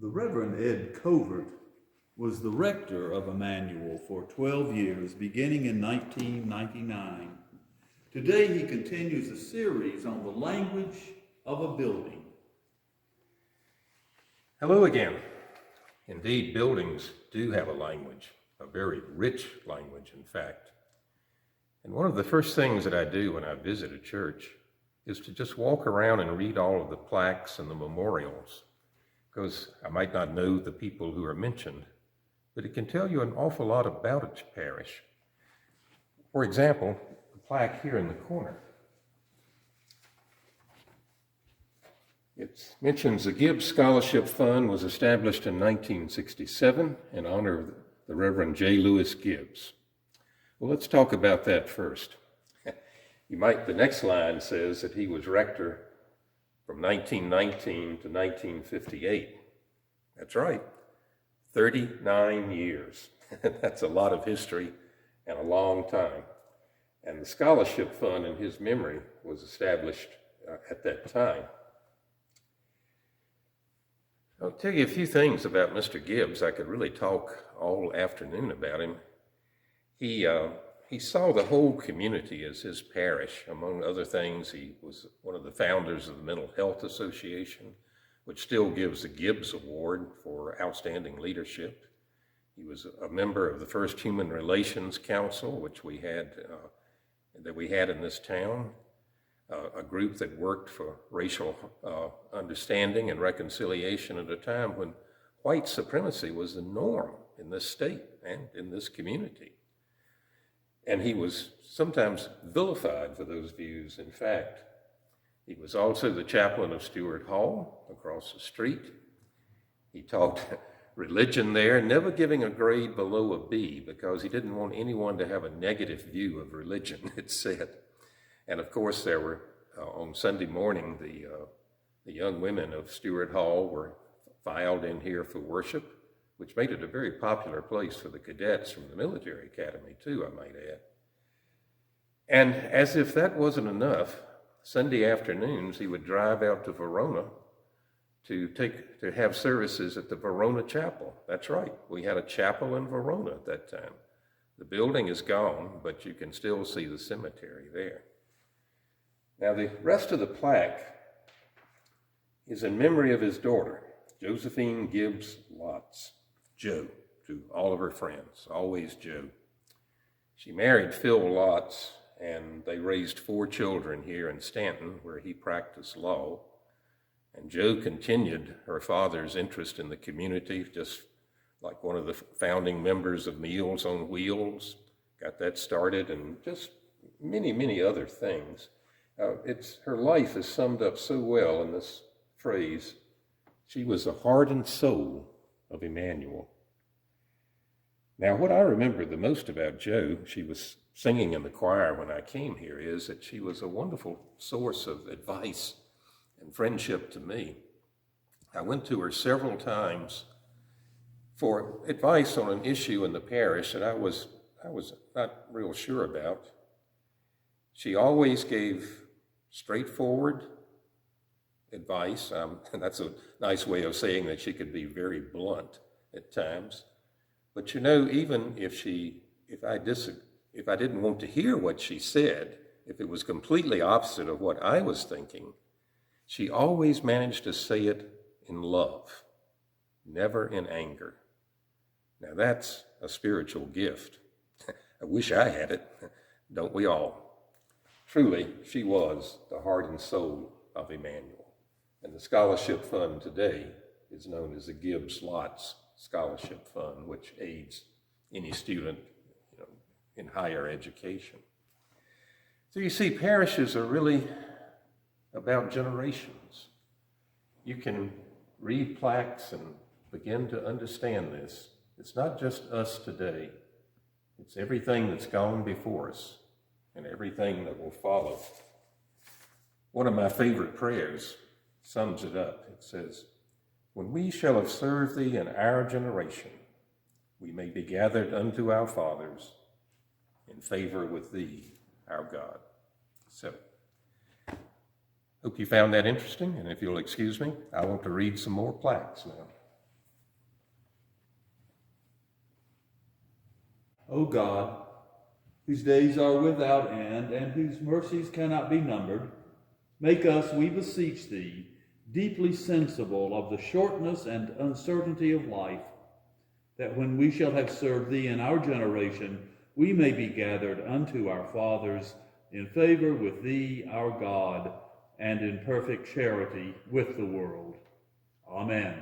The Reverend Ed Covert was the rector of Emmanuel for 12 years, beginning in 1999. Today he continues a series on the language of a building. Hello again. Indeed, buildings do have a language, a very rich language, in fact. And one of the first things that I do when I visit a church is to just walk around and read all of the plaques and the memorials, because I might not know the people who are mentioned, but it can tell you an awful lot about a parish. For example, the plaque here in the corner. It mentions the Gibbs Scholarship Fund was established in 1967 in honor of the Reverend J. Lewis Gibbs. Well, let's talk about that first. The next line says that he was rector from 1919 to 1958. That's right, 39 years. That's a lot of history and a long time. And the scholarship fund in his memory was established at that time. I'll tell you a few things about Mr. Gibbs. I could really talk all afternoon about him. He saw the whole community as his parish. Among other things, he was one of the founders of the Mental Health Association, which still gives the Gibbs Award for outstanding leadership. He was a member of the first Human Relations Council, which we had in this town, a group that worked for racial understanding and reconciliation at a time when white supremacy was the norm in this state and in this community. And he was sometimes vilified for those views. In fact, he was also the chaplain of Stewart Hall across the street. He taught religion there, never giving a grade below a B because he didn't want anyone to have a negative view of religion, it said. And of course, there were, on Sunday morning, the young women of Stewart Hall were filed in here for worship, which made it a very popular place for the cadets from the military academy, too, I might add. And as if that wasn't enough, Sunday afternoons he would drive out to Verona to have services at the Verona Chapel. That's right, we had a chapel in Verona at that time. The building is gone, but you can still see the cemetery there. Now, the rest of the plaque is in memory of his daughter, Josephine Gibbs Lotz, Jo, to all of her friends, always Jo. She married Phil Lotz, and they raised 4 children here in Stanton, where he practiced law. And Jo continued her father's interest in the community, just like one of the founding members of Meals on Wheels, got that started, and just many, many other things. Her life is summed up so well in this phrase: she was the heart and soul of Emmanuel. Now, what I remember the most about Jo, she was singing in the choir when I came here, is that she was a wonderful source of advice and friendship to me. I went to her several times for advice on an issue in the parish that I was not real sure about. She always gave straightforward advice. And that's a nice way of saying that she could be very blunt at times. But even if I didn't want to hear what she said, if it was completely opposite of what I was thinking, she always managed to say it in love, never in anger. Now that's a spiritual gift. I wish I had it, don't we all? Truly, she was the heart and soul of Emmanuel. And the scholarship fund today is known as the Gibbs Lotz Scholarship Fund, which aids any student in higher education. So you see, parishes are really about generations. You can read plaques and begin to understand this. It's not just us today. It's everything that's gone before us and everything that will follow. One of my favorite prayers sums it up. It says, "When we shall have served thee in our generation, we may be gathered unto our fathers in favor with thee, our God." So, hope you found that interesting, and if you'll excuse me, I want to read some more plaques now. O God, whose days are without end and whose mercies cannot be numbered, make us, we beseech thee, deeply sensible of the shortness and uncertainty of life, that when we shall have served thee in our generation, we may be gathered unto our fathers in favor with thee, our God, and in perfect charity with the world. Amen.